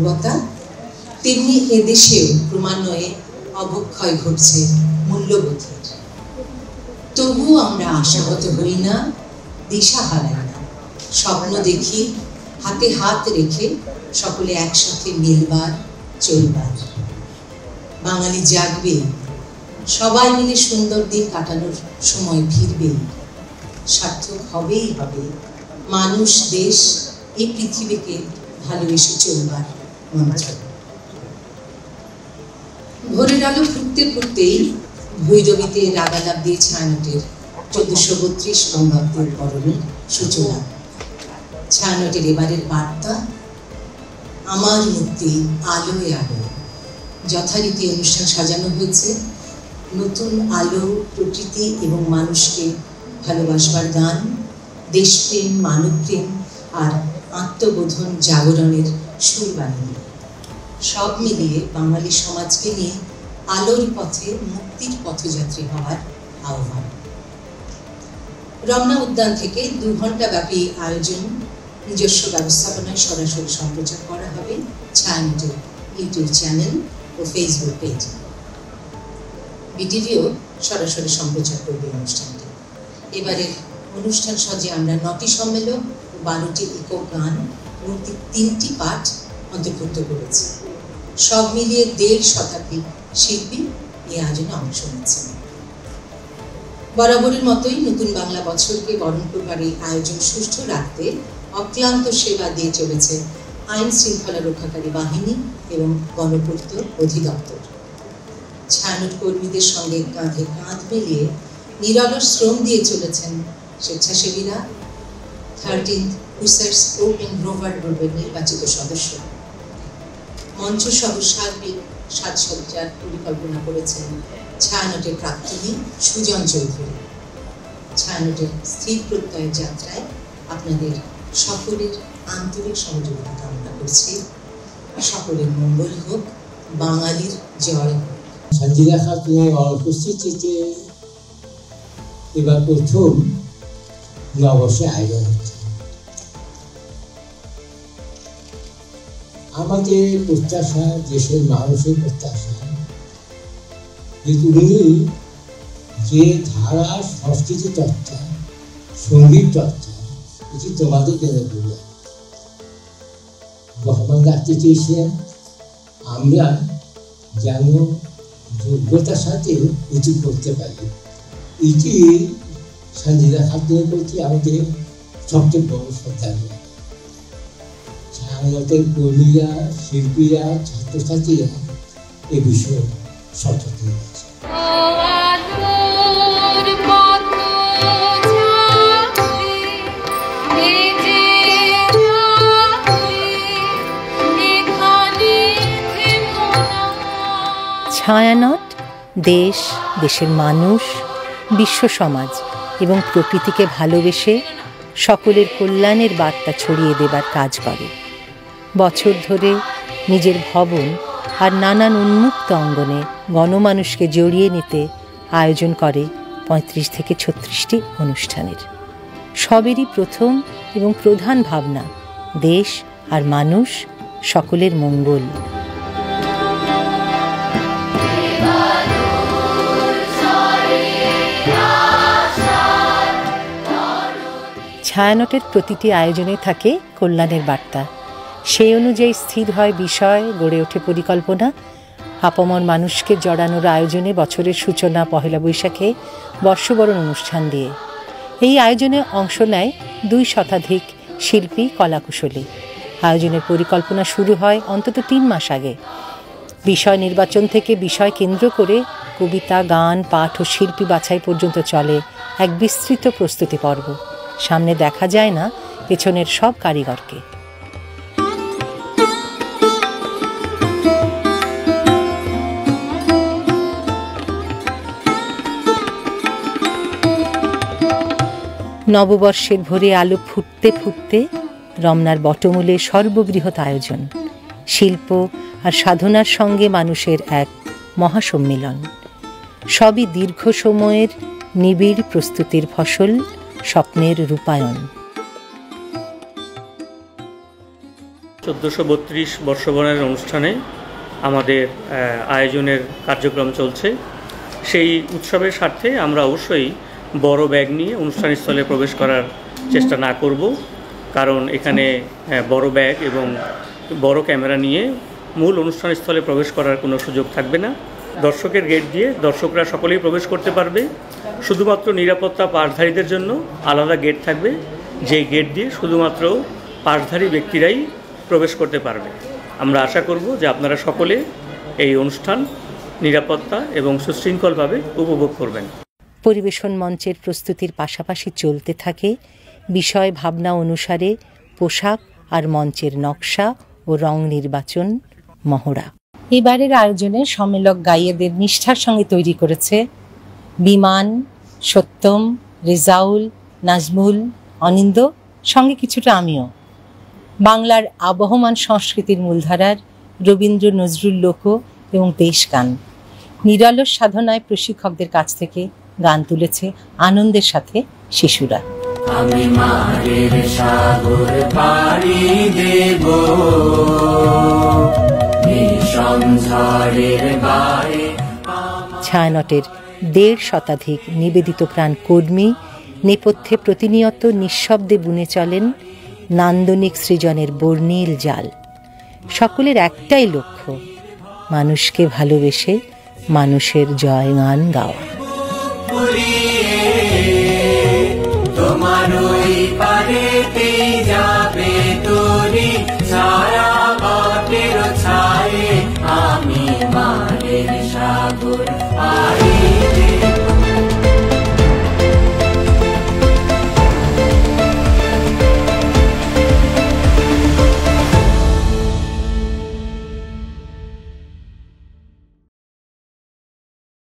মানবতা, তেমনি এদেশেও ক্রমান্বয়ে অবক্ষয় ঘটছে মূল্যবোধের। তবুও আমরা আশাহত হই না, দিশা হারাই না। স্বপ্ন দেখি, হাতে হাত রেখে সকলে একসাথে মিলবার, চলবার। বাঙালি জাগবে, সবাই মিলে সুন্দর দিন কাটানোর সময় ফিরবে। সার্থক হবেই হবে মানুষ, দেশ, এই পৃথিবীকে ভালোবেসে চলবার মন্ত্র। ভোরের আলো ফুটতে ফুটতেই ভৈরবীতে রাগালাভ দিয়ে ছায়ানটের 1432 বঙ্গাব্দের পরনের সূচনা। ছায়ানটের এবারের বার্তা, আমার মুক্তি আলোয় আলো। যথারীতি অনুষ্ঠান সাজানো হয়েছে নতুন আলো, প্রকৃতি এবং মানুষকে ভালোবাসবার গান, দেশপ্রেম, মানবপ্রেম আর আত্মবোধন জাগরণের সুর বানিয়ে। সব মিলিয়ে বাঙালি সমাজকে নিয়ে আলোর পথে, মুক্তির পথযাত্রী হওয়ার আহ্বান। রমনা উদ্যান থেকে 2 ঘন্টা ব্যাপী আয়োজন নিজস্ব ব্যবস্থাপনায় সরাসরি সম্প্রচার করা হবে ছায়ানটের ইউটিউব চ্যানেল ও ফেসবুক পেজে। বিটিভিও সরাসরি সম্প্রচার করবে অনুষ্ঠানটি। এবারের অনুষ্ঠান সজ্জায় আমরা 9টি সম্মেলন ও 12টি একক গান এবং 3টি পাঠ অন্তর্ভুক্ত করেছি। সব মিলিয়ে 1.5 শতাধিক শিল্পী এই আয়োজনে অংশ নিচ্ছেন। বরাবরের মতোই নতুন বাংলা বছরকে বরণ করবার এই আয়োজন সুষ্ঠু রাখতে অক্লান্ত সেবা দিয়ে চলেছে আইন শৃঙ্খলা রক্ষাকারী বাহিনী এবং গণপূর্ত অধিদপ্তর। ছায়ানট কর্মীদের সঙ্গে কাঁধে কাঁধ মিলিয়ে নিরলস শ্রম দিয়ে চলেছেন স্বেচ্ছাসেবীরা, 13th হুইসার্স ওপেন রোভার গ্রুপের নির্বাচিত সদস্য। মঞ্চ সহ সার্বিক সাজসজ্জার পরিকল্পনা করেছেন ছায়ানটের প্রাক্তনী সুজন চৌধুরী। ছায়ানটের স্থির প্রত্যয়ের যাত্রায় আপনাদের সকলের আন্তরিক সহযোগিতা কামনা করছি। সকলের মঙ্গল হোক, বাঙালির জয় হোক। সঞ্জিদা খাতুনের অনুপস্থিতিতে এবার প্রথম নববর্ষে আয়োজন হচ্ছে। আমাদের প্রত্যাশা, দেশের মানুষের প্রত্যাশা যে তুমি যে ধারা সংস্কৃতি চর্চা, সঙ্গীত চর্চা, এটি তোমাদের জন্য বললাম বহমান রাখতে চেয়েছিলেন। আমরা যেন যোগ্যতার সাথে এটি করতে পারি, এটি সঞ্জিদা খাতুনের প্রতি আমাদের সবচেয়ে বড় শ্রদ্ধা। ছায়ানটের কর্মীরা, শিল্পীরা, ছাত্রছাত্রীরা এ বিষয়ে সচেতন আছে। ছায়ানট দেশ, দেশের মানুষ, বিশ্ব সমাজ এবং প্রকৃতিকে ভালোবেসে সকলের কল্যাণের বার্তা ছড়িয়ে দেবার কাজ করে। বছর ধরে নিজের ভবন আর নানান উন্মুক্ত অঙ্গনে গণমানুষকে জড়িয়ে নিতে আয়োজন করে 35 থেকে 36টি অনুষ্ঠানের। সবেরই প্রথম এবং প্রধান ভাবনা দেশ আর মানুষ, সকলের মঙ্গল। ছায়ানটের প্রতিটি আয়োজনে থাকে কল্যাণের বার্তা। সেই অনুযায়ী স্থির হয় বিষয়, গড়ে ওঠে পরিকল্পনা। আপামর মানুষকে জড়ানোর আয়োজনে বছরের সূচনা পহেলা বৈশাখে বর্ষবরণ অনুষ্ঠান দিয়ে। এই আয়োজনে অংশ নেয় 2 শতাধিক শিল্পী, কলাকুশলী। আয়োজনের পরিকল্পনা শুরু হয় অন্তত 3 মাস আগে। বিষয় নির্বাচন থেকে বিষয় কেন্দ্র করে কবিতা, গান, পাঠ ও শিল্পী বাছাই পর্যন্ত চলে এক বিস্তৃত প্রস্তুতি পর্ব। সামনে দেখা যায় না পেছনের সব কারিগরকে। নববর্ষের ভোরে আলো ফুটতে ফুটতে রমনার বটমূলে সর্ববৃহৎ আয়োজন, শিল্প আর সাধনার সঙ্গে মানুষের এক মহাসম্মিলন। সবই দীর্ঘ সময়ের নিবিড় প্রস্তুতির ফসল, স্বপ্নের রূপায়ণ। 1432 বর্ষবরণের অনুষ্ঠানে আমাদের আয়োজনের কার্যক্রম চলছে। সেই উৎসবের স্বার্থে আমরা অবশ্যই বড় ব্যাগ নিয়ে অনুষ্ঠানস্থলে প্রবেশ করার চেষ্টা না করব, কারণ এখানে বড় ব্যাগ এবং বড় ক্যামেরা নিয়ে মূল অনুষ্ঠানস্থলে প্রবেশ করার কোনো সুযোগ থাকবে না। দর্শকের গেট দিয়ে দর্শকরা সকলেই প্রবেশ করতে পারবে। শুধুমাত্র নিরাপত্তা পাশধারীদের জন্য আলাদা গেট থাকবে, যে গেট দিয়ে শুধুমাত্র পাশধারী ব্যক্তিরাই প্রবেশ করতে পারবে। আমরা আশা করব যে আপনারা সকলে এই অনুষ্ঠান নিরাপত্তা এবং সুশৃঙ্খলভাবে উপভোগ করবেন। পরিবেশন মঞ্চের প্রস্তুতির পাশাপাশি চলতে থাকে বিষয় ভাবনা অনুসারে পোশাক আর মঞ্চের নকশা ও রং নির্বাচন মহড়া। এবারের আয়োজনে সম্মেলক গাইয়েদের নিষ্ঠার সঙ্গে তৈরি করেছে বিমান, সত্যম, রেজাউল, নাজমুল, অনিন্দ, সঙ্গে কিছুটা আমিও। বাংলার আবহমান সংস্কৃতির মূলধারার রবীন্দ্র নজরুল লোক এবং দেশ গান নিরলস সাধনায় প্রশিক্ষকদের কাছ থেকে গান তুলেছে আনন্দের সাথে শিশুরা। আমি মায়ের সাগর পাড়ি দেব, ছায়ানটের 1.5 শতাধিক নিবেদিত প্রাণ কর্মী নেপথ্যে প্রতিনিয়ত নিঃশব্দে বুনে চলেন নান্দনিক সৃজনের বর্ণিল জাল। সকলের একটাই লক্ষ্য, মানুষকে ভালোবেসে মানুষের জয়গান গাওয়া।